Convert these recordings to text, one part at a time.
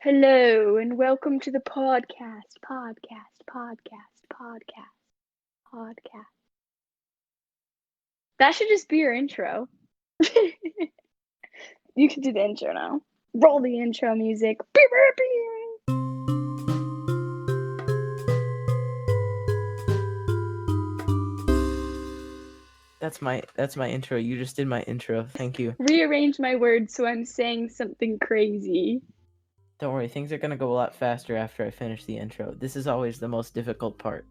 Hello and welcome to the podcast. That should just be your intro. You can do the intro now. Roll the intro music. That's my intro. You just did my intro. Thank you. Rearrange my words so I'm saying something crazy. Don't worry, things are gonna go a lot faster after I finish the intro. This is always the most difficult part.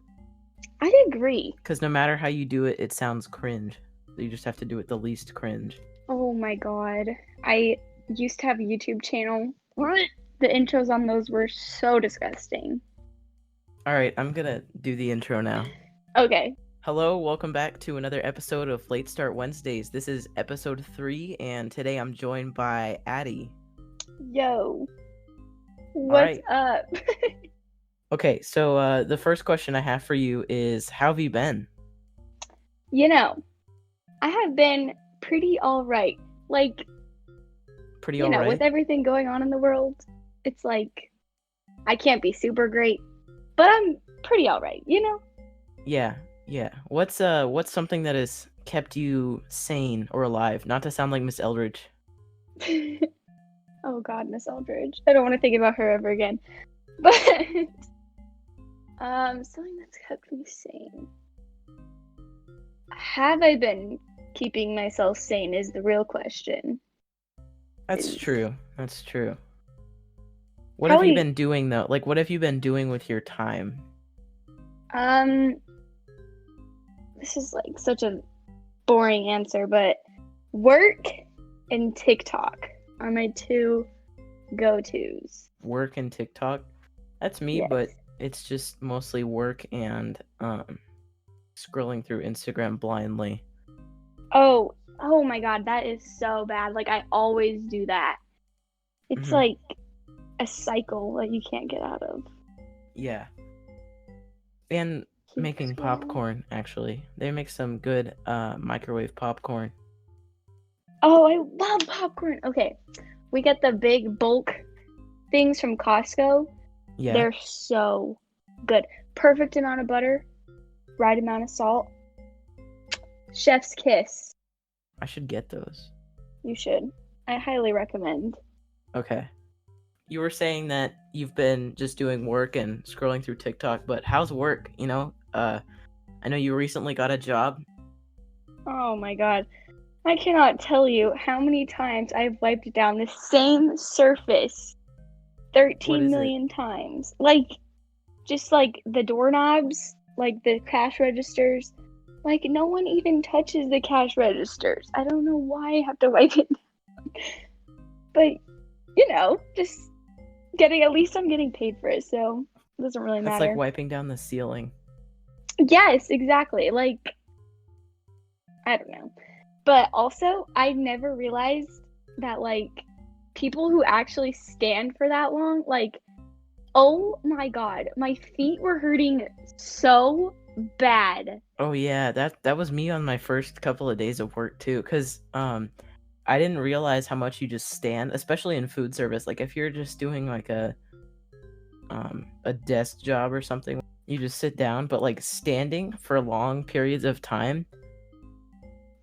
I agree. Because no matter how you do it, it sounds cringe. So you just have to do it the least cringe. Oh my god. I used to have a YouTube channel. The intros on those were so disgusting. Alright, I'm gonna do the intro now. Okay. Hello, welcome back to another episode of Late Start Wednesdays. This is episode 3, and today I'm joined by Addy. Yo. What's up? Okay, so the first question I have for you is, how have you been? You know, I have been pretty alright. Like, Pretty you know, alright? with everything going on in the world, it's like, I can't be super great, but I'm pretty alright, you know? Yeah. What's something that has kept you sane or alive? Not to sound like Miss Eldridge. Oh god, Miss Eldridge. I don't want to think about her ever again. But something that's kept me sane. Have I been keeping myself sane is the real question. That's true. What How have you are been doing though? Like, what have you been doing with your time? This is like such a boring answer, but work and TikTok are my two go-tos. Work and TikTok? That's me, Yes. but it's just mostly work and scrolling through Instagram blindly. Oh my god, that is so bad. Like, I always do that. It's like a cycle that you can't get out of. Yeah. And making popcorn, actually. They make some good microwave popcorn. Oh, I love popcorn. Okay, we get the big bulk things from Costco. Yeah. They're so good. Perfect amount of butter, right amount of salt. Chef's kiss. I should get those. You should. I highly recommend. Okay. You were saying that you've been just doing work and scrolling through TikTok, but how's work? You know, I know you recently got a job. Oh my god. I cannot tell you how many times I've wiped down the same surface 13 million times. Like, just like the doorknobs, like the cash registers. Like, no one even touches the cash registers. I don't know why I have to wipe it down. But, you know, just at least I'm getting paid for it, so it doesn't really matter. That's like wiping down the ceiling. Yes, exactly. Like, I don't know. But also, I never realized that, like, people who actually stand for that long, like, oh my god, my feet were hurting so bad. Oh yeah, that was me on my first couple of days of work too, because I didn't realize how much you just stand, especially in food service. Like, if you're just doing like a desk job or something, you just sit down, but like standing for long periods of time,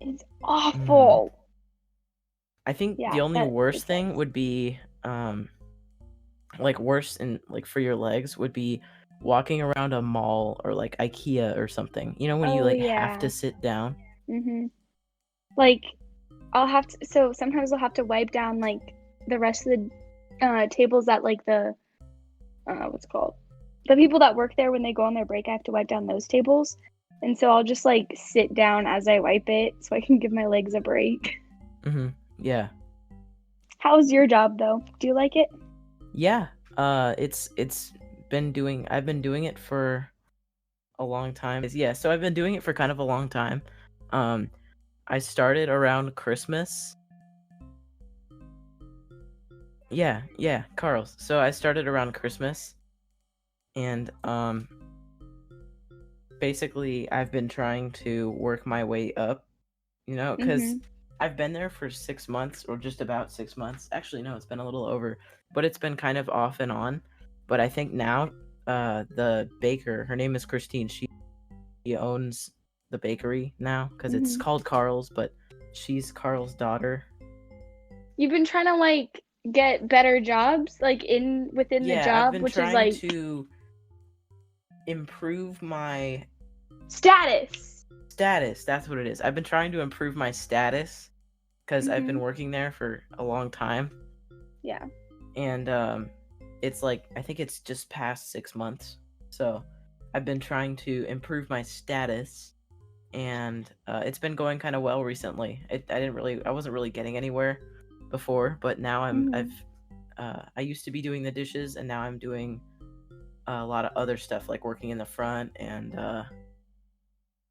it's awful. I think the only worst thing would be like worse in like for your legs would be walking around a mall or like IKEA or something. You know, when you like have to sit down. Like, sometimes I'll have to wipe down like the rest of the tables at like the what's it called? The people that work there, when they go on their break, I have to wipe down those tables. And so I'll just like sit down as I wipe it so I can give my legs a break. Yeah. How's your job though? Do you like it? Yeah. I've been doing it for a long time. Yeah, so I've been doing it for kind of a long time. I started around Christmas. Yeah, Carl's. So I started around Christmas, and basically I've been trying to work my way up, you know, because I've been there for 6 months, or just about 6 months. Actually, no, it's been a little over. but it's been kind of off and on. But I think now the baker, her name is Christine, she owns the bakery now because it's called Carl's, but she's Carl's daughter. You've been trying to like get better jobs like within the job, I've been which trying is like to improve my status. That's what it is. I've been trying to improve my status because I've been working there for a long time. Yeah. And it's like, I think it's just past 6 months. So I've been trying to improve my status, and it's been going kind of well recently. I wasn't really getting anywhere before, but now I used to be doing the dishes, and now I'm doing a lot of other stuff, like working in the front and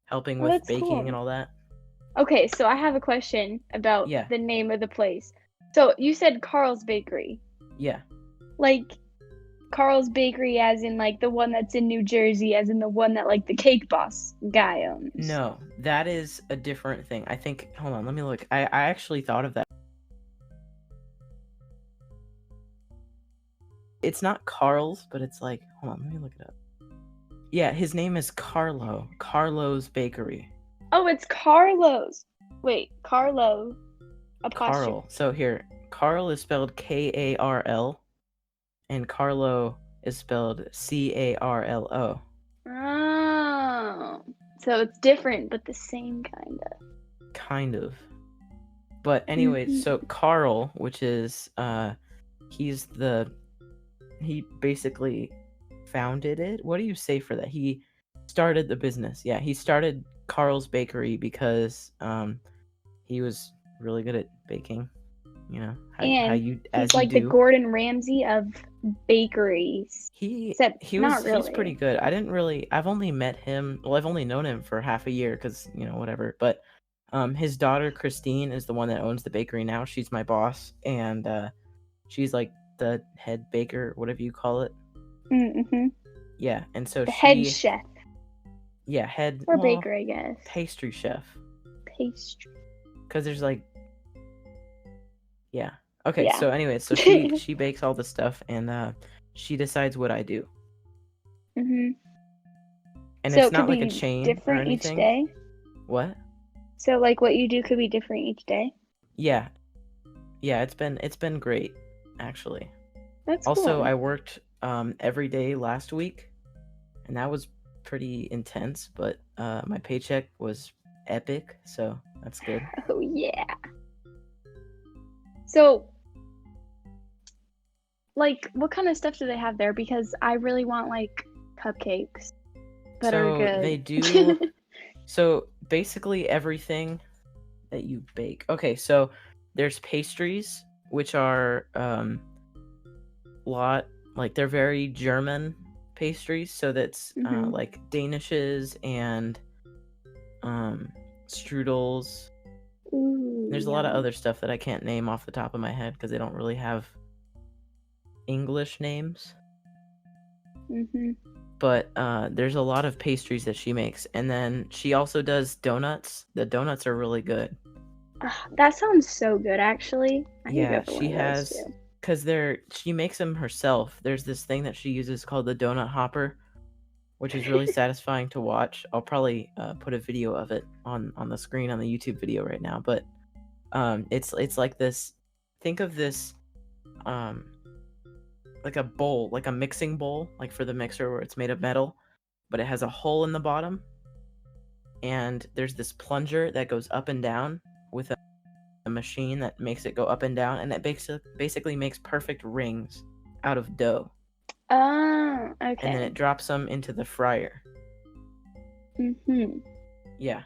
helping with baking and all that. Okay, so I have a question about the name of the place. So you said Carl's Bakery. Yeah. Like Carl's Bakery as in like the one that's in New Jersey, as in the one that like the Cake Boss guy owns. No, that is a different thing. I think, hold on, let me look. I actually thought of that. It's not Carl's, but it's like, hold on, let me look it up. Yeah, his name is Carlo. Carlo's Bakery. Oh, it's Carlo's. Wait, Carlo. Apostrophe. Carl. So here, Carl is spelled Karl, and Carlo is spelled Carlo. Oh. So it's different, but the same kind of. Kind of. But anyway, so Carl, which is, he basically founded it. What do you say for that? He started the business. Yeah, he started Carl's Bakery because he was really good at baking. You know, he's like the Gordon Ramsay of bakeries. He's pretty good. I've only met him. Well, I've only known him for half a year because, you know, whatever. But his daughter Christine is the one that owns the bakery now. She's my boss, and she's like the head baker, whatever you call it. Yeah, and so head chef. Yeah, head or baker, I guess. Pastry chef. Pastry. Because there's like. Yeah. Okay. Yeah. So anyway, so she bakes all the stuff, and she decides what I do. And so it's not like a chain different or anything. Each day. What? So like what you do could be different each day. Yeah. Yeah, it's been great, actually. That's also cool. I worked every day last week, and that was pretty intense, but my paycheck was epic, so that's good. Oh yeah. So, like, what kind of stuff do they have there? Because I really want, like, cupcakes that are good. So, they do... So, basically everything that you bake. Okay, so there's pastries, which are they're very German pastries. So that's like Danishes and strudels. Ooh, there's a lot of other stuff that I can't name off the top of my head because they don't really have English names. But there's a lot of pastries that she makes, and then she also does donuts. The donuts are really good. That sounds so good, actually. She has, because she makes them herself. There's this thing that she uses called the donut hopper, which is really satisfying to watch. I'll probably put a video of it on the screen on the YouTube video right now. But it's like this. Think of this like a bowl, like a mixing bowl, like for the mixer where it's made of metal, but it has a hole in the bottom, and there's this plunger that goes up and down with a machine that makes it go up and down, and it basically makes perfect rings out of dough. Oh, okay. And then it drops them into the fryer. Yeah.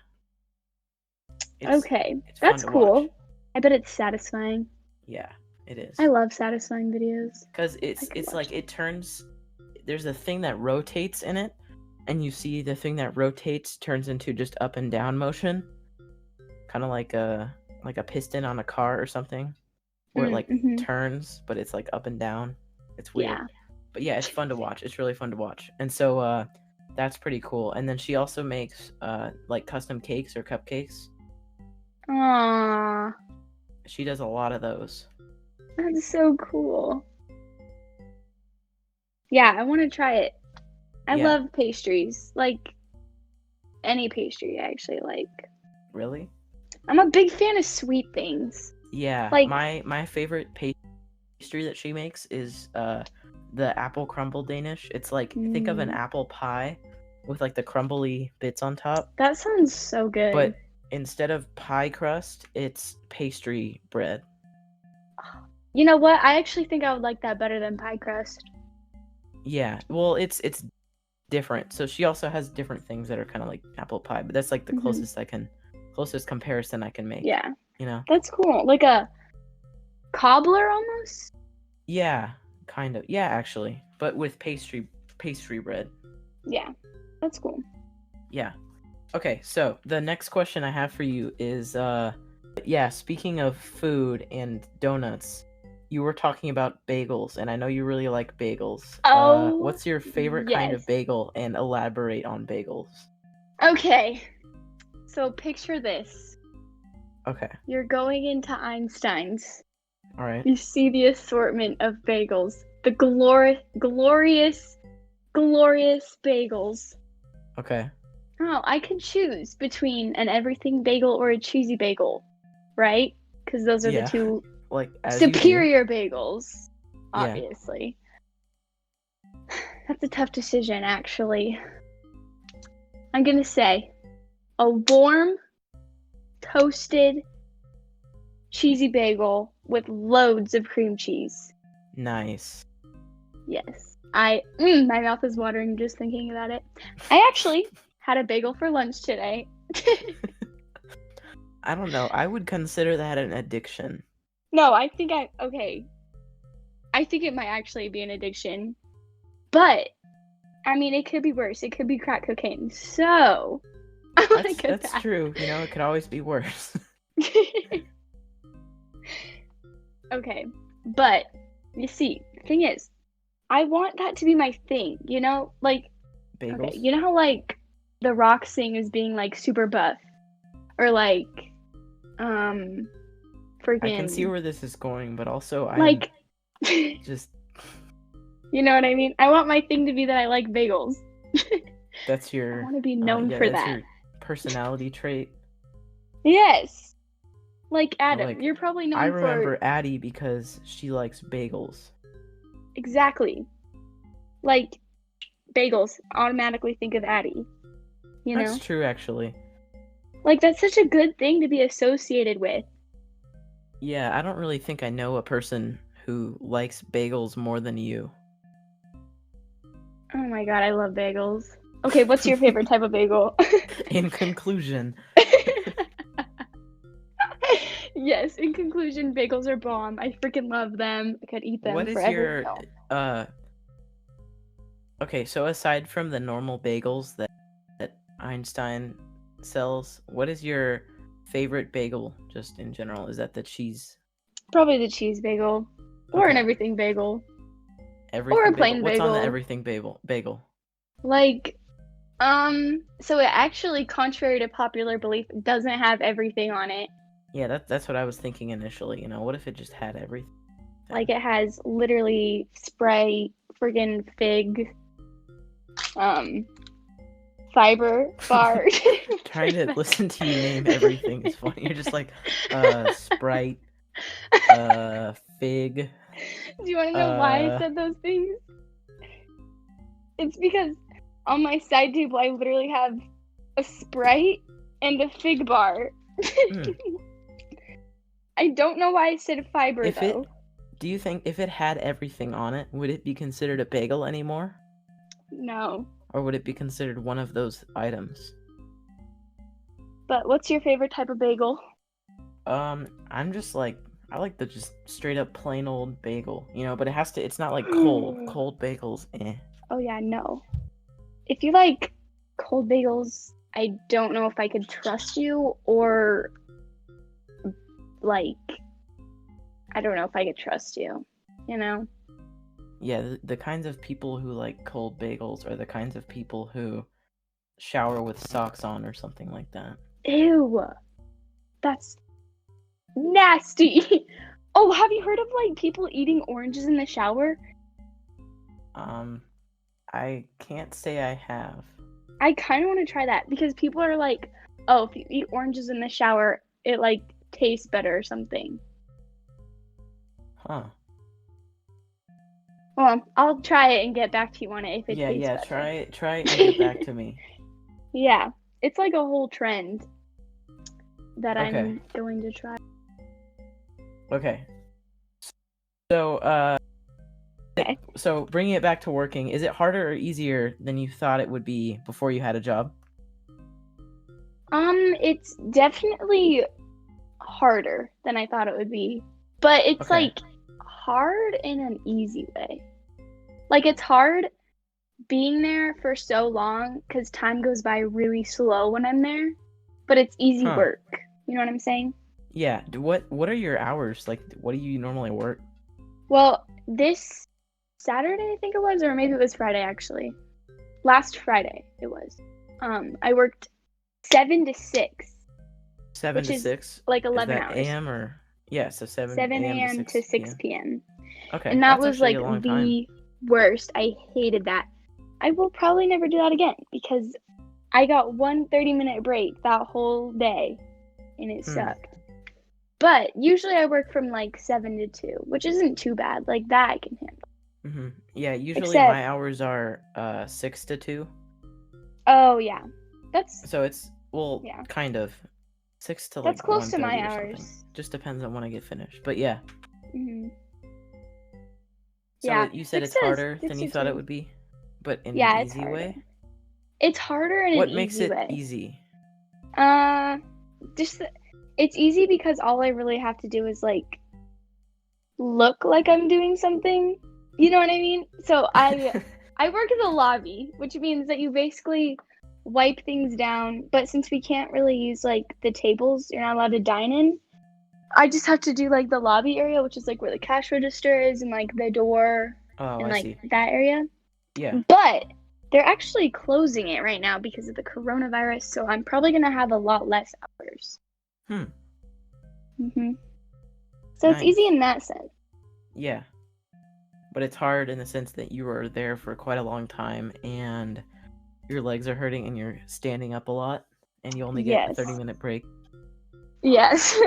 Okay, that's cool. Watch. I bet it's satisfying. Yeah, it is. I love satisfying videos. Because it's like it turns. There's a thing that rotates in it, and you see the thing that rotates turns into just up and down motion, kind of like a piston on a car or something, where it like turns, but it's like up and down. It's weird. Yeah. But yeah, it's fun to watch. It's really fun to watch. And so that's pretty cool. And then she also makes like custom cakes or cupcakes. Aww. She does a lot of those. That's so cool. Yeah, I want to try it. I Yeah. love pastries. Like, any pastry I actually like. Really? I'm a big fan of sweet things. Yeah, Like, my favorite pastry that she makes is the apple crumble Danish. It's like, think of an apple pie with like the crumbly bits on top. That sounds so good. But instead of pie crust, it's pastry bread. You know what? I actually think I would like that better than pie crust. Yeah, well, it's different. So she also has different things that are kind of like apple pie, but that's like the closest comparison I can make. Yeah. You know? That's cool. Like a cobbler almost? Yeah, kind of. Yeah, actually, but with pastry bread. Yeah. That's cool. Yeah. Okay, so the next question I have for you is speaking of food and donuts, you were talking about bagels, and I know you really like bagels. Oh, what's your favorite kind of bagel, and elaborate on bagels? Okay. So picture this. Okay. You're going into Einstein's. All right. You see the assortment of bagels. The glorious bagels. Okay. Oh, I could choose between an everything bagel or a cheesy bagel, right? Because those are the two like superior bagels, obviously. Yeah. That's a tough decision, actually. I'm gonna say a warm, toasted, cheesy bagel with loads of cream cheese. Nice. Yes. My mouth is watering just thinking about it. I actually had a bagel for lunch today. I don't know. I would consider that an addiction. No, I think it might actually be an addiction. But, I mean, it could be worse. It could be crack cocaine. So, that's true. You know, it could always be worse. Okay. But, you see, the thing is, I want that to be my thing, you know? Like, bagels? Okay, you know how, like, The Rock sing is being, like, super buff? Or, like, freaking... I can see where this is going, but also like, just... You know what I mean? I want my thing to be that I like bagels. That's your... I want to be known for that. Your personality trait. Yes. Like Adam, you're probably known for... I remember Addy because she likes bagels. Exactly. Like, bagels. Automatically think of Addy. You know? That's true, actually. Like, that's such a good thing to be associated with. Yeah, I don't really think I know a person who likes bagels more than you. Oh my god, I love bagels. Okay, what's your favorite type of bagel? In conclusion. Yes, in conclusion, bagels are bomb. I freaking love them. I could eat them forever. What is your Okay, so aside from the normal bagels that Einstein sells, what is your favorite bagel just in general? Is that the cheese? Probably the cheese bagel. Or an everything bagel. Everything or a plain bagel. What's on the everything bagel? Like, so it actually, contrary to popular belief, doesn't have everything on it. Yeah, that's what I was thinking initially. You know, what if it just had everything? Like, it has literally Sprite, friggin' fig, fiber bar. Trying to listen to you name everything is funny. You're just like, Sprite, fig. Do you want to know why I said those things? It's because on my side table, I literally have a Sprite and a fig bar. I don't know why I said fiber, though. Do you think if it had everything on it, would it be considered a bagel anymore? No. Or would it be considered one of those items? But what's your favorite type of bagel? I'm just like, I like the just straight up plain old bagel, you know, but it's not like cold bagels, Oh yeah, no. If you like cold bagels, I don't know if I could trust you, or like, I don't know if I could trust you, you know? Yeah, the kinds of people who like cold bagels are the kinds of people who shower with socks on or something like that. Ew. That's nasty. Oh, have you heard of like people eating oranges in the shower? I can't say I have. I kind of want to try that because people are like, oh, if you eat oranges in the shower, it like tastes better or something. Huh. Well, I'll try it and get back to you on it if it tastes better. Try it and get back to me. Yeah, it's like a whole trend that Okay. I'm going to try. Okay. So, okay. So bringing it back to working, is it harder or easier than you thought it would be before you had a job? It's definitely harder than I thought it would be, but it's like hard in an easy way. Like it's hard being there for so long because time goes by really slow when I'm there, but it's easy work. You know what I'm saying? Yeah. What are your hours? Like, what do you normally work? Well, this Saturday, I think it was, or maybe it was Friday actually. Last Friday it was. I worked 7 to 6. 7 to 6? Like 11 is that hours. AM or yeah, so 7 a.m. to 6 p.m. Okay. And that was like the worst. I hated that. I will probably never do that again because I got one 30-minute break that whole day and it sucked. But usually I work from like 7 to 2, which isn't too bad. Like that I can handle. Mm-hmm. Yeah, usually my hours are 6 to 2. Oh yeah, so it's kind of 6 to like that's close to my hours. Something. Just depends on when I get finished, but yeah. Mm-hmm. So you said it's harder than you thought it would be, but in an easy way. It's harder in an easy way. What makes it easy? It's easy because all I really have to do is like look like I'm doing something. You know what I mean? So I work in the lobby, which means that you basically wipe things down. But since we can't really use like the tables, you're not allowed to dine in. I just have to do like the lobby area, which is like where the cash register is and like the door and like that area. Yeah. But they're actually closing it right now because of the coronavirus, so I'm probably gonna have a lot less hours. So it's easy in that sense. Yeah. But it's hard in the sense that you were there for quite a long time and your legs are hurting and you're standing up a lot and you only get a 30-minute break. Yes.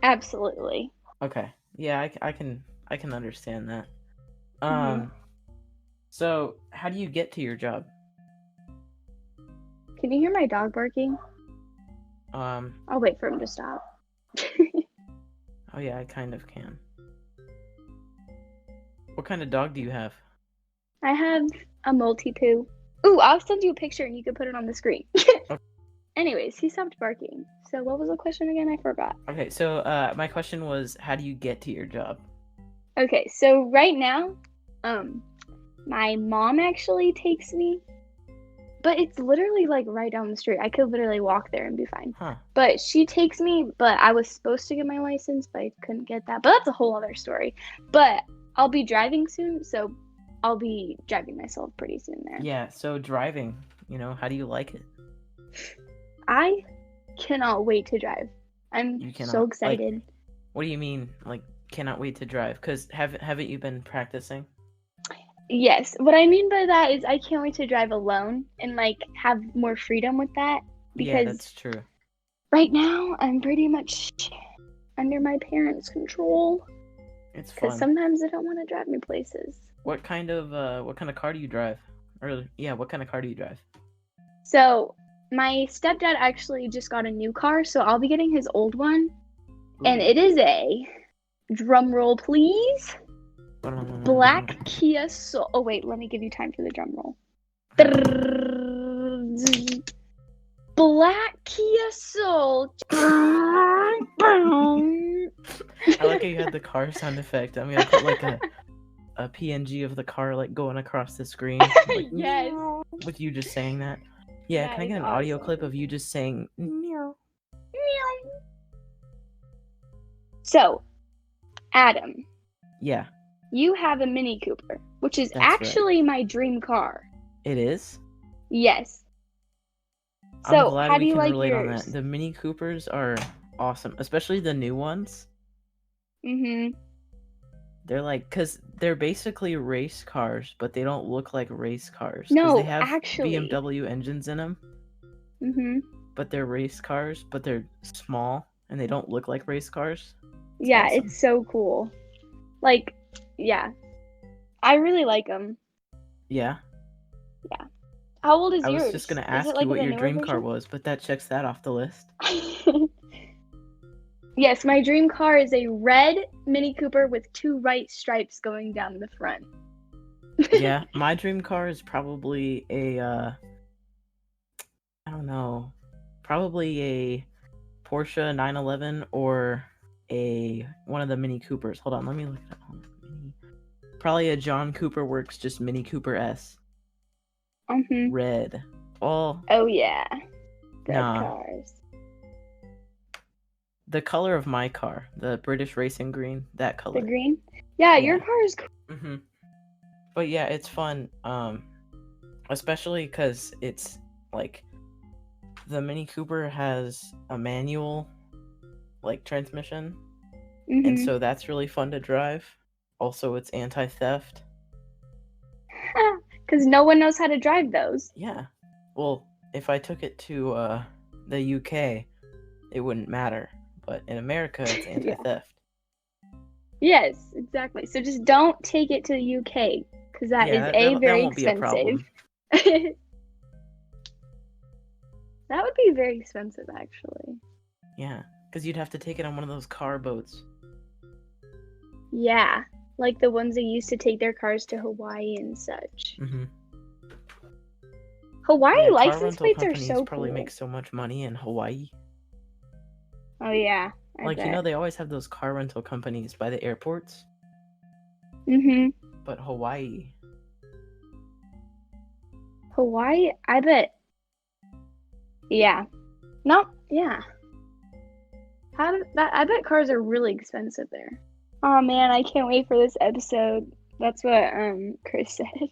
Absolutely. Okay. Yeah, I can understand that. So how do you get to your job? Can you hear my dog barking? I'll wait for him to stop. Oh yeah, I kind of can. What kind of dog do you have? I have a Maltipoo. Ooh, I'll send you a picture and you can put it on the screen. Okay. Anyways, he stopped barking. So what was the question again? I forgot. Okay, so my question was, how do you get to your job? Okay, so right now, my mom actually takes me, but it's literally like right down the street. I could literally walk there and be fine. But she takes me, but I was supposed to get my license, but I couldn't get that. But that's a whole other story. But I'll be driving soon, so I'll be driving myself pretty soon there. Yeah, so driving, how do you like it? I cannot wait to drive. I'm so excited. Like, what do you mean, like, cannot wait to drive? Because haven't you been practicing? Yes. What I mean by that is I can't wait to drive alone and, like, have more freedom with that. Because yeah, that's true. Right now, I'm pretty much under my parents' control. It's fun. Because sometimes they don't want to drive me places. What kind of car do you drive? What kind of car do you drive? So, my stepdad actually just got a new car, so I'll be getting his old one. Ooh. And it is a, drum roll please, black Kia Soul. Oh wait, let me give you time for the drum roll. Black Kia Soul. I like how you had the car sound effect. I'm gonna put like a PNG of the car like going across the screen. Like, yes. With you just saying that. Yeah, can I get an audio clip of you just saying meow? Meow. So, Adam. Yeah. You have a Mini Cooper, which is actually my dream car. It is? Yes. So, I'm glad how we do you can like relate yours? on that. The Mini Coopers are awesome, especially the new ones. They're like, because they're basically race cars, but they don't look like race cars. Because they No, have actually. BMW engines in them. Mm-hmm. But they're race cars, but they're small, and they don't look like race cars. Yeah, awesome. It's so cool. Like, yeah. I really like them. Yeah? Yeah. How old is yours? I was just going to ask you what your dream car was, but that checks that off the list. Yes, my dream car is a red Mini Cooper with 2 white stripes going down the front. Yeah, my dream car is probably a, I don't know, probably a Porsche 911 or one of the Mini Coopers. Hold on, let me look it up. Probably a John Cooper Works, just Mini Cooper S. Red. Oh yeah. Red cars. The color of my car, the British Racing Green, that color. The green? Yeah, your car is cool. But yeah, it's fun. Especially because it's like the Mini Cooper has a manual like transmission. And so that's really fun to drive. Also, it's anti-theft. Because no one knows how to drive those. Yeah. Well, if I took it to the UK, it wouldn't matter. But in America, it's anti-theft. Yes, exactly. So just don't take it to the UK, because that is very expensive. Be a problem. That would be very expensive, actually. Yeah, because you'd have to take it on one of those car boats. Yeah, like the ones they used to take their cars to Hawaii and such. Hawaii license plates are so cool. Probably make so much money in Hawaii. Oh yeah. I bet. They always have those car rental companies by the airports. But Hawaii, I bet. Yeah. No, yeah. I bet cars are really expensive there. Oh man, I can't wait for this episode. That's what Chris said.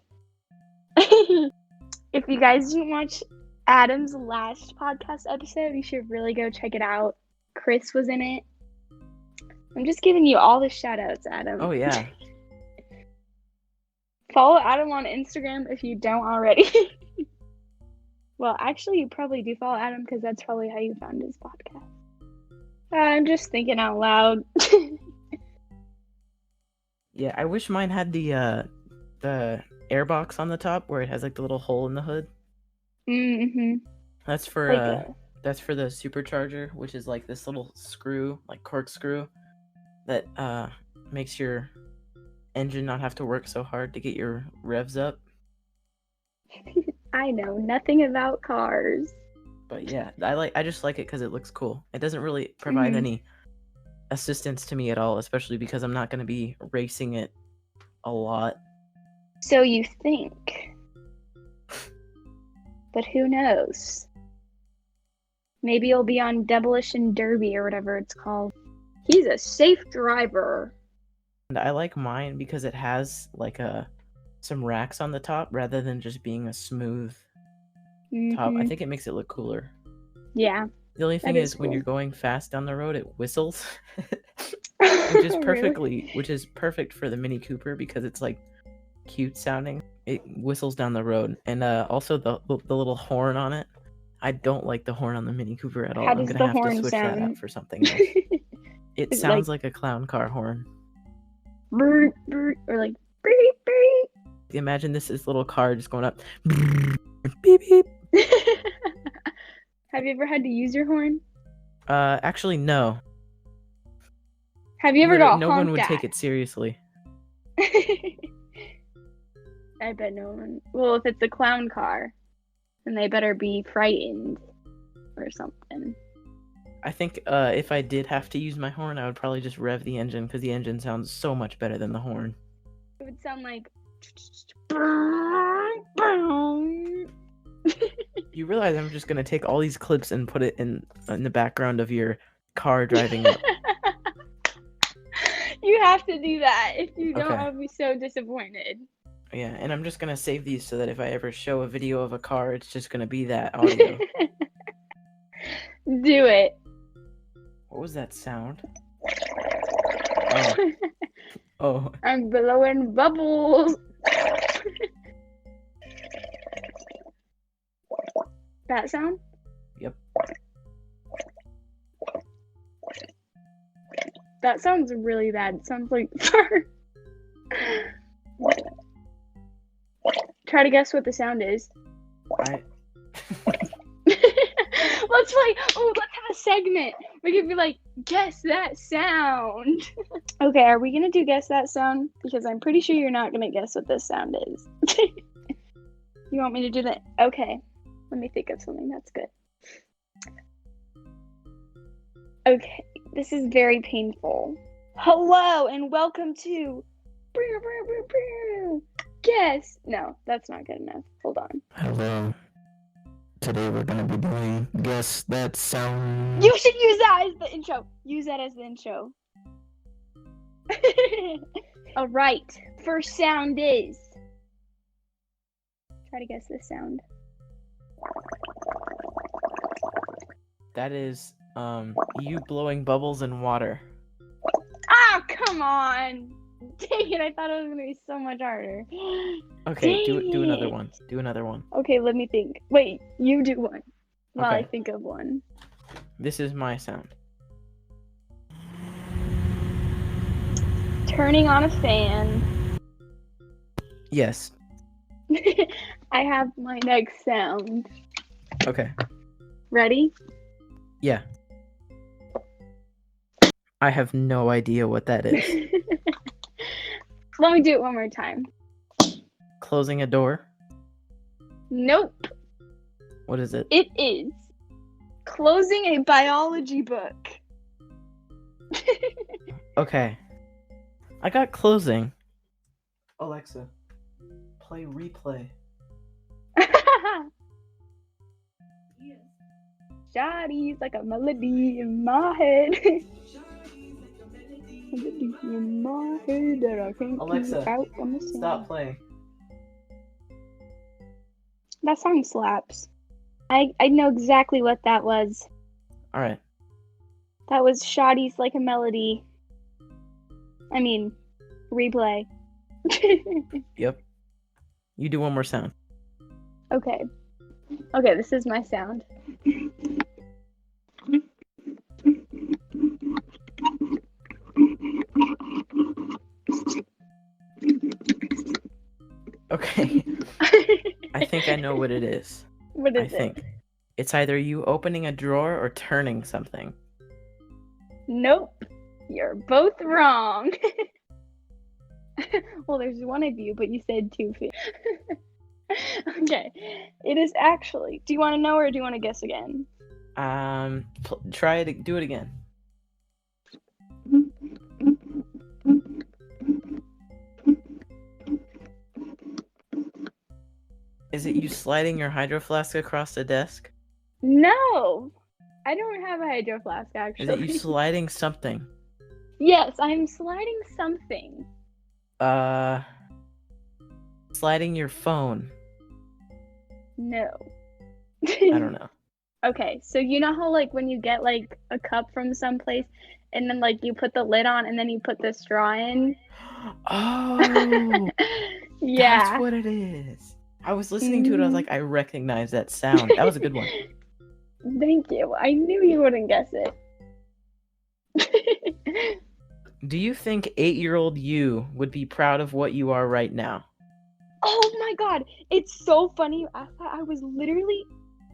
If you guys didn't watch Adam's last podcast episode, you should really go check it out. Chris was in it. I'm just giving you all the shout outs, Adam. Oh yeah. Follow Adam on Instagram if you don't already. Well, actually, you probably do follow Adam because that's probably how you found his podcast. I'm just thinking out loud. Yeah, I wish mine had the airbox on the top where it has like the little hole in the hood. That's for that's for the supercharger, which is like this little screw, like corkscrew, that makes your engine not have to work so hard to get your revs up. I know nothing about cars. But yeah, I just like it because it looks cool. It doesn't really provide any assistance to me at all, especially because I'm not going to be racing it a lot. So you think. But who knows? Maybe you'll be on Demolition Derby or whatever it's called. He's a safe driver. And I like mine because it has like some racks on the top rather than just being a smooth top. I think it makes it look cooler. Yeah. The only thing is cool. When you're going fast down the road, it whistles, which is perfect for the Mini Cooper because it's like cute sounding. It whistles down the road, and also the little horn on it. I don't like the horn on the Mini Cooper at all. I'm gonna have to switch that out for something else. It sounds like a clown car horn. Or like beep beep. Imagine this little car just going up. Beep beep. Have you ever had to use your horn? Actually, no. Have you ever got honked at? No one would take it seriously. I bet no one. Well, if it's a clown car, then they better be frightened or something. I think if I did have to use my horn, I would probably just rev the engine because the engine sounds so much better than the horn. It would sound like. You realize I'm just gonna take all these clips and put it in the background of your car driving up. You have to do that. If you don't, I'll be so disappointed. Yeah, and I'm just gonna save these so that if I ever show a video of a car, it's just gonna be that audio. Do it. What was that sound? Oh. I'm blowing bubbles. That sound? Yep. That sounds really bad. It sounds like fart. Try to guess what the sound is. Let's have a segment. We could be like, guess that sound. Okay, are we gonna do guess that sound? Because I'm pretty sure you're not gonna guess what this sound is. You want me to do that? Okay, let me think of something that's good. Okay, this is very painful. Hello and welcome to Guess. No, that's not good enough. Hold on. Hello. Today we're gonna be doing Guess That Sound. You should use that as the intro. Use that as the intro. Alright, first sound is... Try to guess this sound. That is, you blowing bubbles in water. Ah, come on! Dang it, I thought it was gonna be so much harder. Okay, do another one. Do another one. Okay, let me think. Wait, you do one while Okay. I think of one. This is my sound. Turning on a fan. Yes. I have my next sound. Okay. Ready? Yeah. I have no idea what that is. Let me do it one more time. Closing a door? Nope. What is it? It is closing a biology book. Okay. I got closing. Alexa, play replay. Shawty's like a melody in my head. Melody in my head that I can't Alexa, keep out on the stop playing. That song slaps. I know exactly what that was. Alright. That was Shawty's like a melody. I mean, replay. Yep. You do one more sound. Okay. Okay, this is my sound. Okay. I think I know what it is. What is it? I think. It's either you opening a drawer or turning something. Nope. You're both wrong. Well, there's one of you, but you said two. Okay. It is actually... Do you want to know or do you want to guess again? Try it. Do it again. Is it you sliding your hydro flask across the desk? No! I don't have a hydro flask, actually. Is it you sliding something? Yes, I'm sliding something. Sliding your phone. No. I don't know. Okay, so you know how like when you get like a cup from someplace and then like you put the lid on and then you put the straw in? Oh! Yeah. That's what it is. I was listening to it, I was like, I recognize that sound. That was a good one. Thank you. I knew you wouldn't guess it. Do you think 8-year-old you would be proud of what you are right now? Oh my god, it's so funny you asked that. I was literally,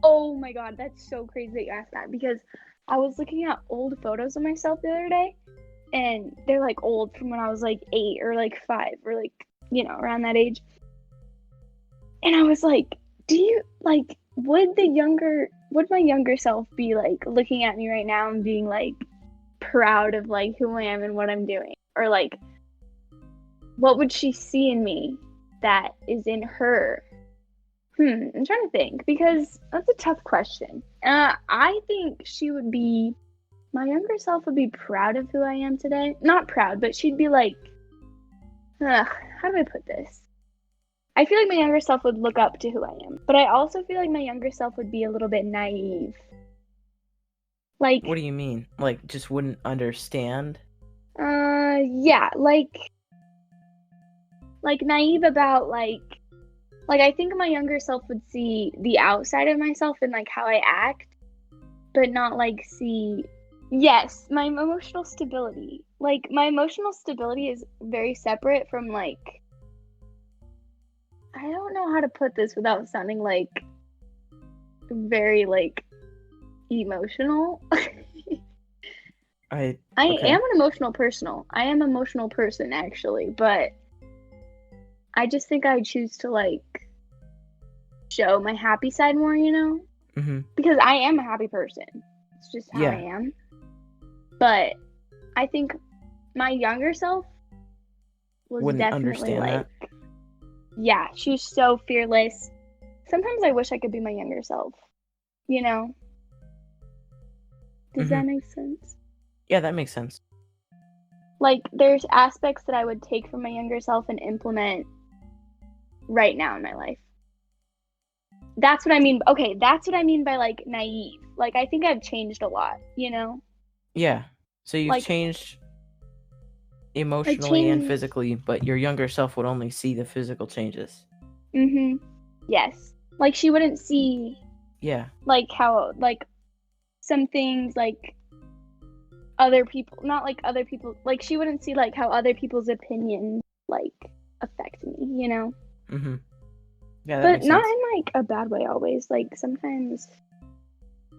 oh my god, that's so crazy that you asked that because I was looking at old photos of myself the other day and they're like old from when I was like 8 or like 5 or like, you know, around that age. And I was like, do you like, would my younger self be like looking at me right now and being like proud of like who I am and what I'm doing? Or like, what would she see in me that is in her? I'm trying to think because that's a tough question. I think my younger self would be proud of who I am today. Not proud, but she'd be like, how do I put this? I feel like my younger self would look up to who I am, but I also feel like my younger self would be a little bit naive. Like, what do you mean? Like, just wouldn't understand? Yeah, like, like naive about like I think my younger self would see the outside of myself and like how I act, but not like see, yes, my emotional stability. Like my emotional stability is very separate from like, I don't know how to put this without sounding like very like emotional. I am an emotional person. I am an emotional person actually, but I just think I choose to like show my happy side more, you know? Mm-hmm. Because I am a happy person. It's just how I am. But I think my younger self was wouldn't definitely understand like, that. Yeah, she was so fearless. Sometimes I wish I could be my younger self, you know? Does that make sense? Yeah, that makes sense. Like, there's aspects that I would take from my younger self and implement right now in my life. That's what I mean. Okay, that's what I mean by, like, naive. Like, I think I've changed a lot, you know? Yeah. So you've like, changed emotionally and physically, but your younger self would only see the physical changes. Mm-hmm. Yes. Like, she wouldn't see... Yeah. Like, how, like, some things, like, other people... Not, like, other people... Like, she wouldn't see, like, how other people's opinions, like, affect me, you know? Mm-hmm. Yeah, that but makes not sense. in like a bad way always. Like sometimes,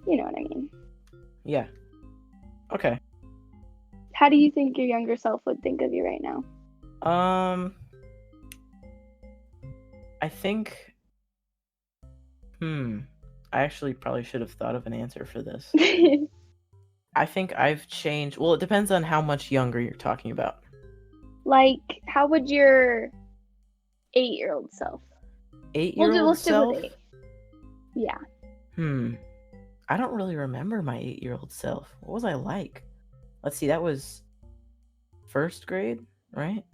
you know what I mean. Yeah. Okay. How do you think your younger self would think of you right now? I think I actually probably should have thought of an answer for this. I think I've changed. Well, it depends on how much younger you're talking about. Like, how would your 8-year-old self? 8-year-old self? With 8. Yeah. I don't really remember my 8-year-old self. What was I like? Let's see, that was first grade, right?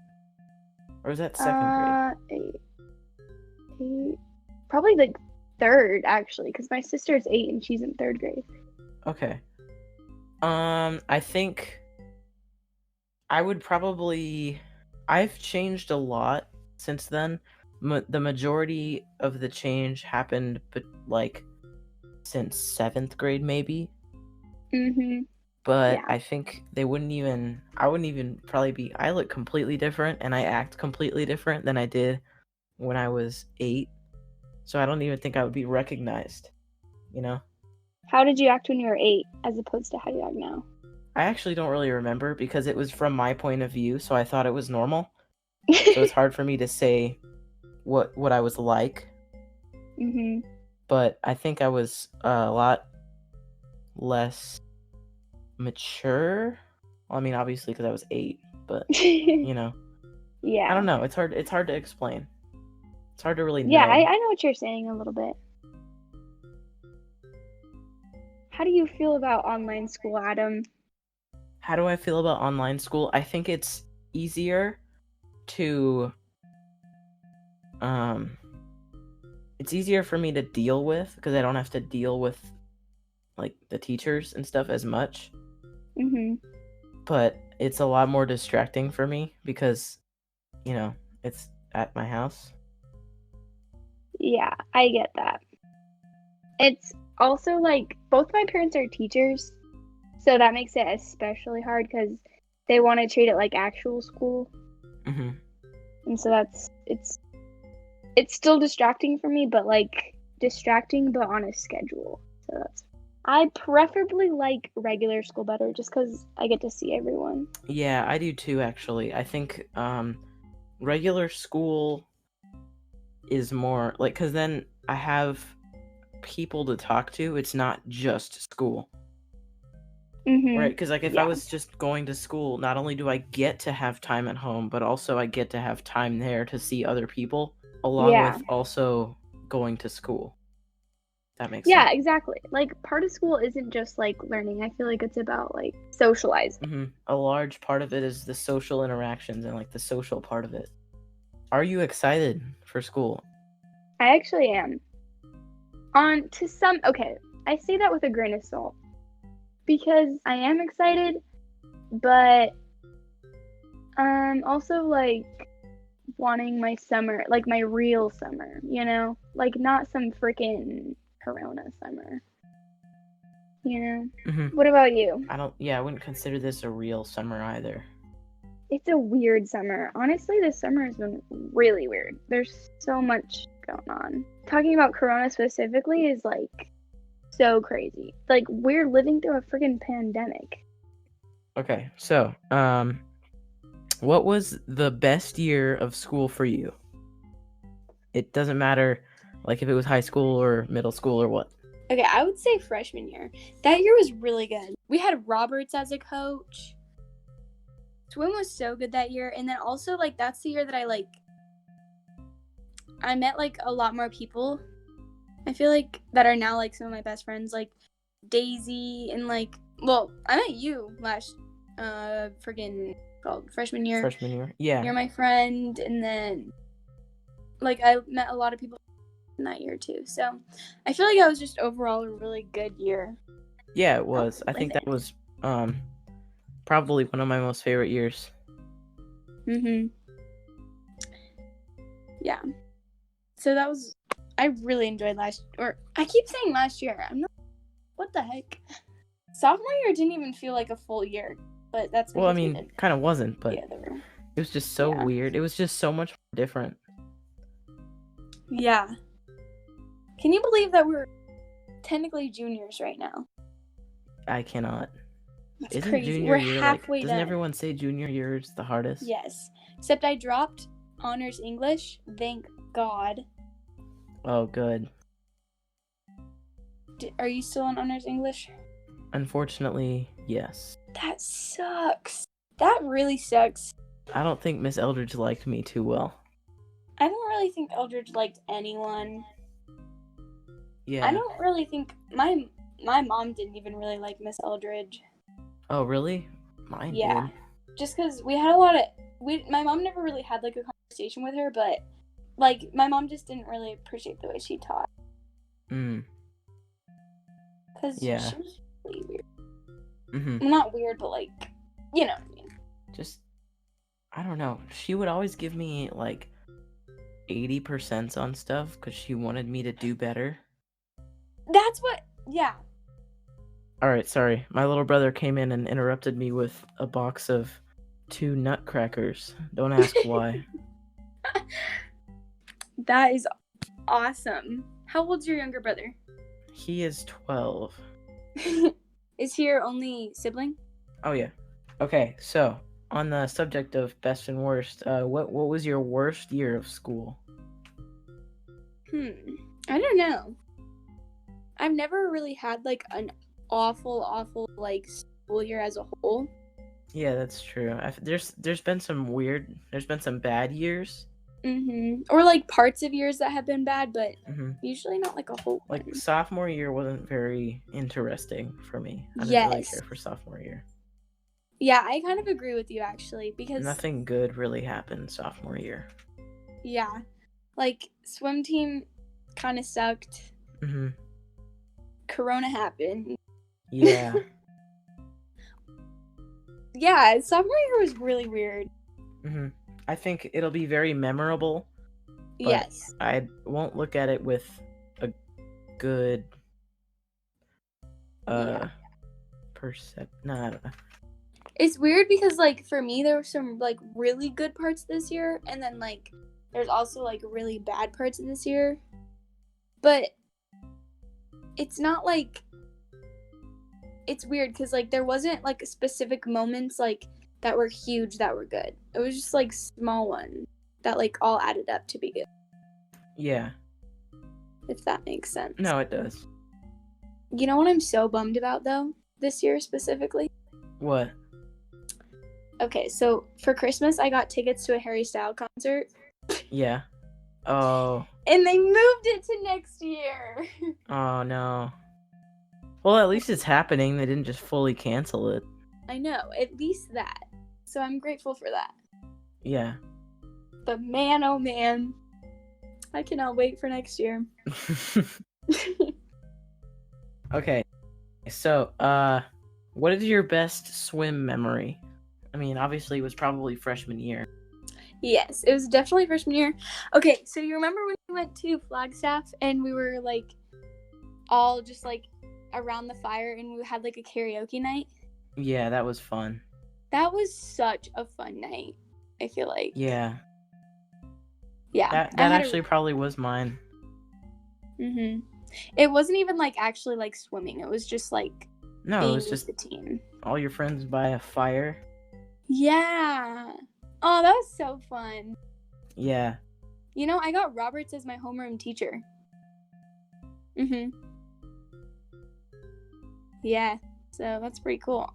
Or was that second grade? 8. Probably like 3rd, actually, because my sister's 8 and she's in 3rd grade. Okay. I think I would probably... I've changed a lot since then. The majority of the change happened, like, since 7th grade, maybe. Mm-hmm. But yeah. I think I wouldn't even probably be... I look completely different, and I act completely different than I did when I was 8. So I don't even think I would be recognized, you know? How did you act when you were 8, as opposed to how you act now? I actually don't really remember, because it was from my point of view, so I thought it was normal. So it's hard for me to say what I was like. Mm-hmm. But I think I was a lot less mature. Well, I mean, obviously, because I was 8, but, you know. Yeah. I don't know. It's hard to explain. It's hard to really know. Yeah, I know what you're saying a little bit. How do you feel about online school, Adam? How do I feel about online school? I think it's easier to... It's easier for me to deal with, because I don't have to deal with, like, the teachers and stuff as much. Mm-hmm. But it's a lot more distracting for me, because, you know, it's at my house. Yeah, I get that. It's also, like, both my parents are teachers, so that makes it especially hard, because they want to treat it like actual school. Mm-hmm. And so it's still distracting for me, but, like, distracting but on a schedule. So I preferably like regular school better, just because I get to see everyone. Yeah, I do too, actually. I think regular school is more, like, because then I have people to talk to. It's not just school. Mm-hmm. Right, because, like, if I was just going to school, not only do I get to have time at home, but also I get to have time there to see other people, along with also going to school. That makes sense. Yeah, exactly. Like, part of school isn't just, like, learning. I feel like it's about, like, socializing. Mm-hmm. A large part of it is the social interactions and, like, the social part of it. Are you excited for school? I actually am. Okay, I say that with a grain of salt. Because I am excited, but also, like, wanting my summer, like my real summer, you know? Like not some freaking Corona summer. You know? Mm-hmm. What about you? I wouldn't consider this a real summer either. It's a weird summer. Honestly, this summer has been really weird. There's so much going on. Talking about Corona specifically is like so crazy. Like we're living through a freaking pandemic. Okay, so what was the best year of school for you? It doesn't matter, like if it was high school or middle school or what. Okay, I would say freshman year. That year was really good. We had Roberts as a coach. Swim was so good that year, and then also like that's the year that I met like a lot more people. I feel like that are now like some of my best friends, like Daisy and like, well, I met you last friggin' called freshman year. Freshman year, yeah. You're my friend, and then like I met a lot of people in that year too. So I feel like that was just overall a really good year. Yeah, it was. I think that was probably one of my most favorite years. Yeah. So that was, I really enjoyed I keep saying last year. I'm not, what the heck? Sophomore year didn't even feel like a full year, but that's well, I mean, kind of wasn't, but it was just so weird. It was just so much different. Yeah. Can you believe that we're technically juniors right now? I cannot. That's Isn't crazy. junior We're year halfway doesn't done. everyone say junior year is the hardest? Yes. Except I dropped honors English. Thank God. Oh, good. Are you still in honors English? Unfortunately, yes. That sucks. That really sucks. I don't think Miss Eldridge liked me too well. I don't really think Eldridge liked anyone. Yeah. I don't really think my mom didn't even really like Miss Eldridge. Oh, really? Mine did. Just because we had a lot of my mom never really had like a conversation with her, but like my mom just didn't really appreciate the way she taught. Because she was really weird. Well, not weird, but like, you know what I mean. Just, I don't know. She would always give me like 80% on stuff because she wanted me to do better. That's what, yeah. Alright, sorry. My little brother came in and interrupted me with a box of 2 nutcrackers. Don't ask why. That is awesome. How old's your younger brother? He is 12. Is he your only sibling? Oh, yeah. Okay, so, on the subject of best and worst, what was your worst year of school? I don't know. I've never really had like an awful like school year as a whole. Yeah, that's true. There's been some bad years. Or like parts of years that have been bad, but usually not like a whole like one. Sophomore year wasn't very interesting for me. I didn't really care for sophomore year. Yeah, I kind of agree with you actually, because nothing good really happened sophomore year. Yeah. Like swim team kind of sucked. Corona happened. Yeah. Yeah, sophomore year was really weird. I think it'll be very memorable. But yes. I won't look at it with a good No, I don't know. It's weird because like for me there were some like really good parts this year, and then like there's also like really bad parts of this year. But it's not like, it's weird because like there wasn't like specific moments like that were huge that were good. It was just like small ones that like all added up to be good. Yeah. If that makes sense. No, it does. You know what I'm so bummed about though, this year specifically? What? Okay, so for Christmas I got tickets to a Harry Styles concert. Yeah. Oh. And they moved it to next year. Oh no. Well, at least it's happening. They didn't just fully cancel it. I know, at least that. So I'm grateful for that. Yeah. But man, oh man, I cannot wait for next year. Okay. So, what is your best swim memory? I mean, obviously it was probably freshman year. Yes, it was definitely freshman year. Okay, so you remember when we went to Flagstaff and we were like all just like around the fire and we had like a karaoke night? Yeah, that was fun. That was such a fun night, I feel like. Yeah. Yeah. That actually probably was mine. Mhm. It wasn't even like actually like swimming. It was just like it was just the team. All your friends by a fire. Yeah. Oh, that was so fun. Yeah. You know, I got Roberts as my homeroom teacher. Mhm. Yeah. So that's pretty cool.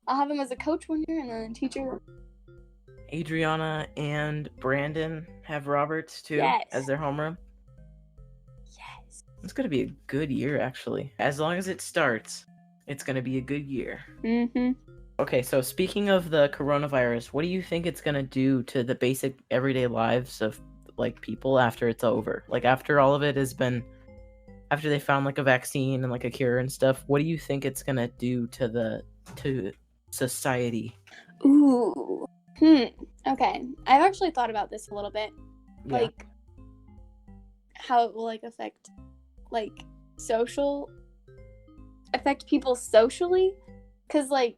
I'll have him as a coach one year and then a teacher. Adriana and Brandon have Roberts too as their homeroom. Yes. It's gonna be a good year, actually. As long as it starts, it's gonna be a good year. Mhm. Okay, so speaking of the coronavirus, what do you think it's gonna do to the basic everyday lives of like people after it's over? Like after all of it has been, after they found like a vaccine and like a cure and stuff, what do you think it's gonna do to society? Ooh. Okay. I've actually thought about this a little bit. Yeah. Like how it will like affect people socially, because like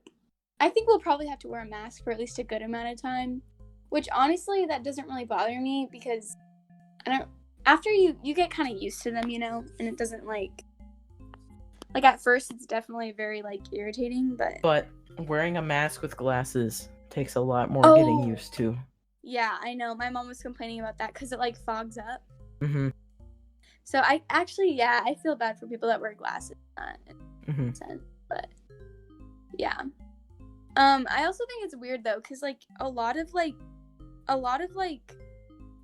I think we'll probably have to wear a mask for at least a good amount of time, which honestly that doesn't really bother me because after you get kind of used to them, you know, and it doesn't like at first it's definitely very like irritating, but wearing a mask with glasses takes a lot more getting used to. Yeah, I know. My mom was complaining about that because it like fogs up. Mm-hmm. So I actually, I feel bad for people that wear glasses in mm-hmm. that sense, but yeah. I also think it's weird though, because like a lot of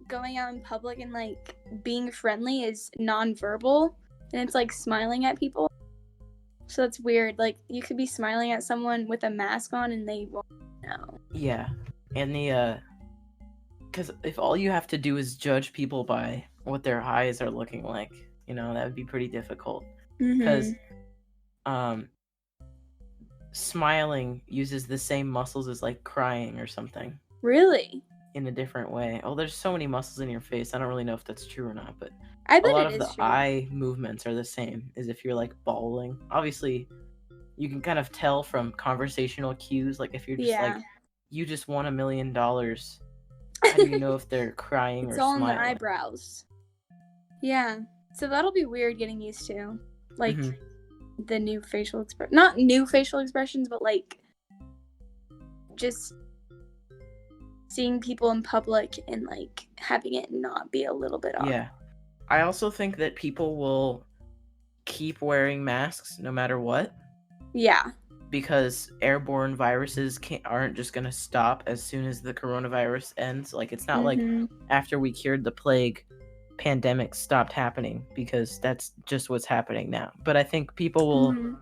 going out in public and like being friendly is nonverbal, and it's like smiling at people. So it's weird. Like you could be smiling at someone with a mask on and they won't know. Yeah, and because if all you have to do is judge people by what their eyes are looking like, you know, that would be pretty difficult. Because smiling uses the same muscles as like crying or something. Really? In a different way. Oh, there's so many muscles in your face. I don't really know if that's true or not, but I bet a lot it of is the true. eye movements are the same as if you're like bawling. Obviously, you can kind of tell from conversational cues, like if you're just like, you just won $1 million. How do you know if they're crying or smiling? It's all in the eyebrows. Yeah. So that'll be weird getting used to. Like, the new facial expression. Not new facial expressions, but like, just seeing people in public and like having it not be a little bit off. Yeah. I also think that people will keep wearing masks no matter what. Yeah. Because airborne viruses aren't just going to stop as soon as the coronavirus ends. Like, it's not like after we cured the plague, pandemics stopped happening, because that's just what's happening now. But I think people will...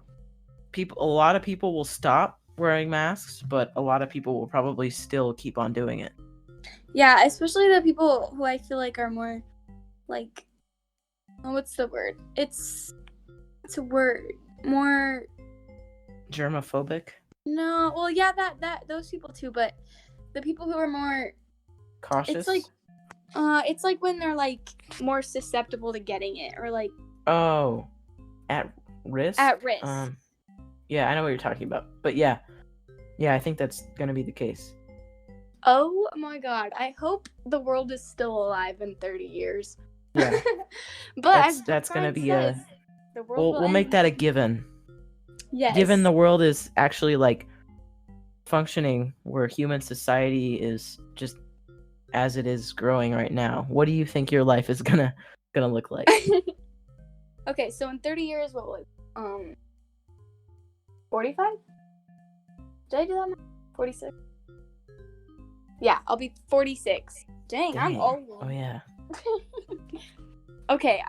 a lot of people will stop wearing masks, but a lot of people will probably still keep on doing it. Yeah, especially the people who I feel like are more, like... what's the word? It's a word. More... germophobic? No, well, yeah, that those people too, but the people who are more cautious. It's like when they're like more susceptible to getting it, or like at risk. At risk. Yeah, I know what you're talking about, but yeah, I think that's gonna be the case. Oh my god! I hope the world is still alive in 30 years. Yeah, but that's gonna be we'll make that a given. Yes. Given the world is actually like functioning where human society is just as it is growing right now, what do you think your life is gonna look like? Okay, so in 30 years, what will it 45? Did I do that? 46? Yeah, I'll be 46. Dang. I'm old. Oh yeah. Okay,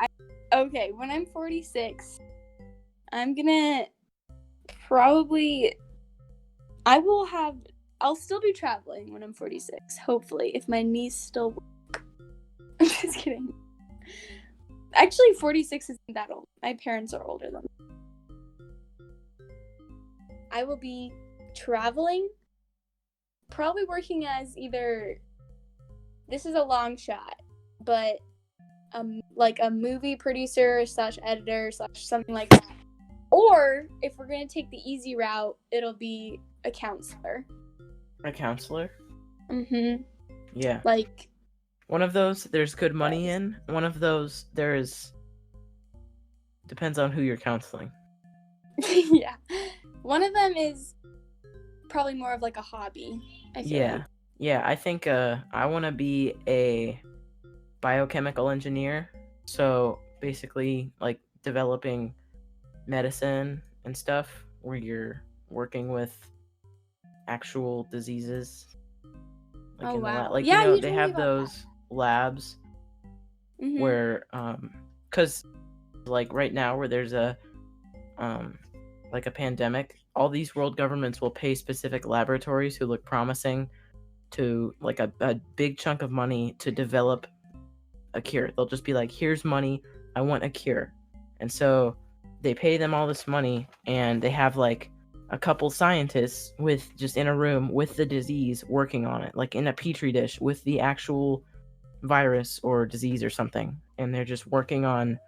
when I'm 46, I'm gonna probably... I'll still be traveling when I'm 46, hopefully, if my knees still work. I'm just kidding. Actually, 46 isn't that old. My parents are older than me. I will be traveling, probably working as either this is a long shot, but like a movie producer / editor / something like that. Or if we're gonna take the easy route, it'll be a counselor. A counselor? Mm-hmm. Yeah. Like one of those there's good money in. One of those depends on who you're counseling. Yeah. One of them is probably more of like a hobby. I feel like. Yeah, I think I want to be a biochemical engineer. So basically, like developing medicine and stuff where you're working with actual diseases. Like in the lab. Like, yeah, they have those labs where, because like right now where there's a like a pandemic, all these world governments will pay specific laboratories who look promising to like a big chunk of money to develop a cure. They'll just be like, here's money, I want a cure. And so they pay them all this money, and they have like a couple scientists with just in a room with the disease working on it, like in a petri dish with the actual virus or disease or something, and they're just working on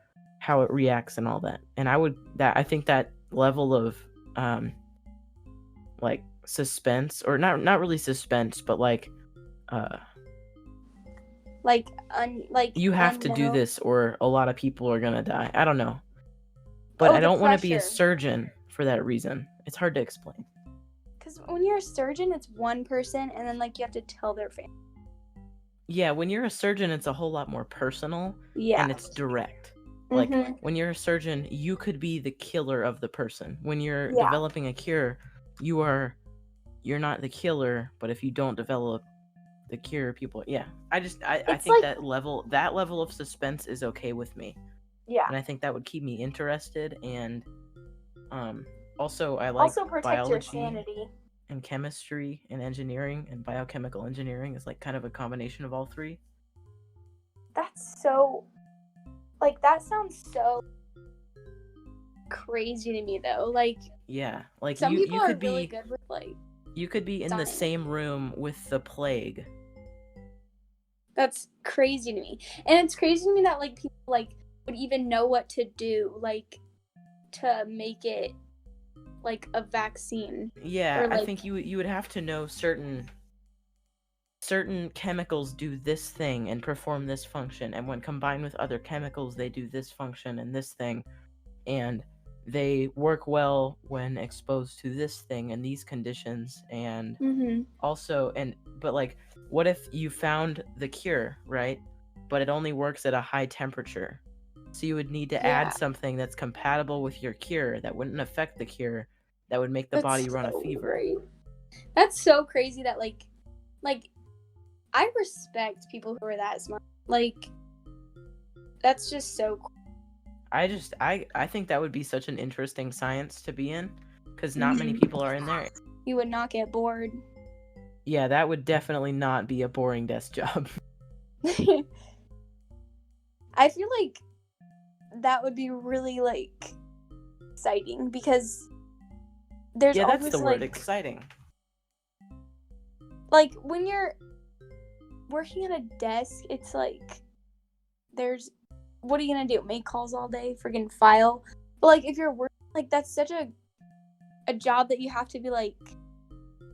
how it reacts and all that. And I think that level of like suspense, or not really suspense, but like you have to do this or a lot of people are gonna die. I don't know, but I don't want to be a surgeon for that reason. It's hard to explain. Because when you're a surgeon, it's one person, and then like you have to tell their family. Yeah, when you're a surgeon, it's a whole lot more personal. Yeah, and it's direct. Like when you're a surgeon, you could be the killer of the person. When you're developing a cure, you're not the killer, but if you don't develop the cure, people I think like, that level of suspense is okay with me. Yeah. And I think that would keep me interested, and also I like biology and chemistry and engineering, and biochemical engineering is like kind of a combination of all three. That's so like that sounds so crazy to me though. Like like some people you are could really be good with like you could be in the same room with the plague. That's crazy to me. And it's crazy to me that like people like would even know what to do like to make it like a vaccine. Yeah, I think you would have to know certain chemicals do this thing and perform this function, and when combined with other chemicals they do this function and this thing, and they work well when exposed to this thing and these conditions. And also, but like, what if you found the cure, right, but it only works at a high temperature, so you would need to add something that's compatible with your cure that wouldn't affect the cure, that would make the body run a fever. Great. That's so crazy that like I respect people who are that smart. Like that's just so cool. I think that would be such an interesting science to be in, because not many people are in there. You would not get bored. Yeah, that would definitely not be a boring desk job. I feel like that would be really like exciting, because there's always that's the word, exciting. Like when you're working at a desk, it's like there's what are you gonna do? Make calls all day? Friggin' file? But like if you're working, like that's such a job that you have to be like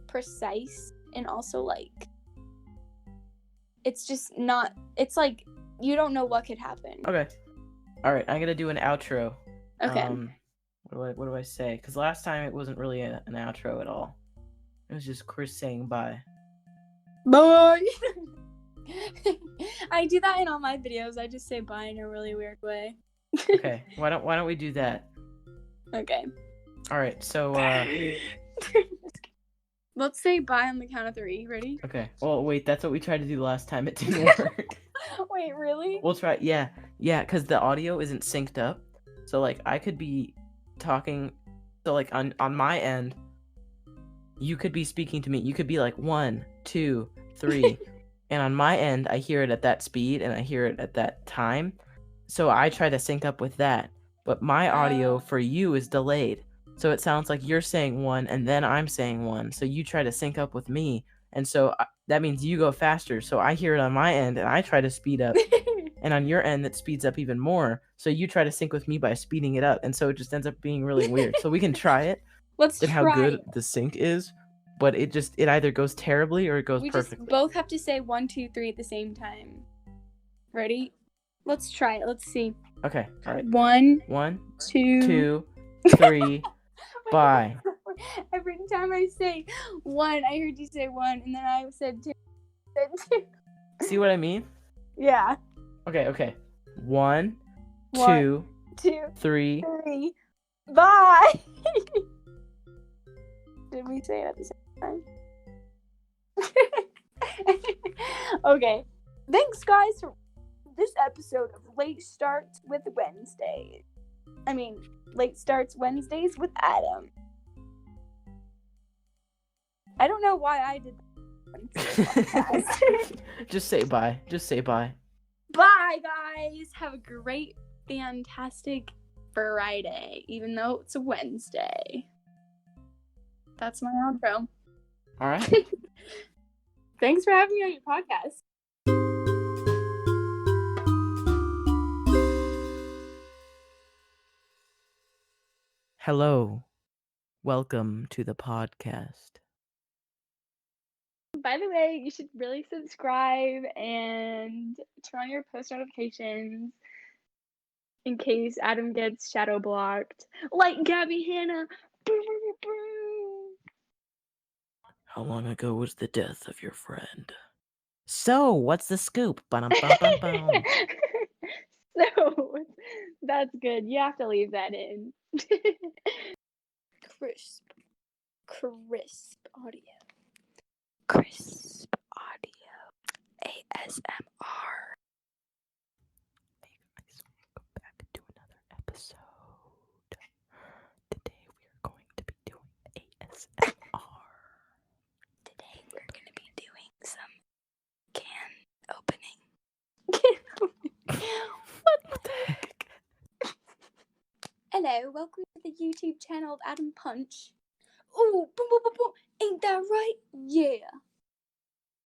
precise, and also like it's just not. It's like you don't know what could happen. Okay. All right. I'm gonna do an outro. Okay. What do I say? Because last time it wasn't really an outro at all. It was just Chris saying bye. Bye. I do that in all my videos. I just say bye in a really weird way. Okay. Why don't we do that? Okay. All right. So let's say bye on the count of 3. Ready? Okay. Well, wait. That's what we tried to do last time. It didn't work. Wait, really? We'll try. Yeah. Because the audio isn't synced up. So like I could be talking. So like on my end, you could be speaking to me. You could be like 1, 2, 3. And on my end, I hear it at that speed and I hear it at that time. So I try to sync up with that. But my audio for you is delayed. So it sounds like you're saying 1 and then I'm saying 1. So you try to sync up with me And so that means you go faster. So I hear it on my end, and I try to speed up. And on your end, that speeds up even more. So you try to sync with me by speeding it up. And so it just ends up being really weird. So we can try it. Let's try how good the sync is. But it either goes terribly or it goes perfectly. We just both have to say 1, 2, 3 at the same time. Ready? Let's try it. Let's see. Okay. All right. 1, 2, 3, bye. Every time I say 1, I heard you say 1, and then I said 2. See what I mean? Yeah. Okay. 1, 2, 3. Bye. Did we say it at the same time? Okay. Thanks, guys, for this episode of Late Starts with Wednesdays. Late Starts Wednesdays with Adam. I don't know why I did that. Just say bye. Bye, guys. Have a great, fantastic Friday, even though it's a Wednesday. That's my outro. All right. Thanks for having me on your podcast. Hello. Welcome to the podcast. By the way, you should really subscribe and turn on your post notifications in case Adam gets shadow blocked. Like Gabby Hanna. How long ago was the death of your friend? So, what's the scoop? So, that's good. You have to leave that in. Crisp audio. Crisp audio. ASMR. Hey guys, welcome back to another episode. Today we are going to be doing ASMR. Today we're going to be doing some can opening. What the heck? Hello, welcome to the YouTube channel of Adam Punch. Ooh, boom, boom, boom, boom. Ain't that right? Yeah.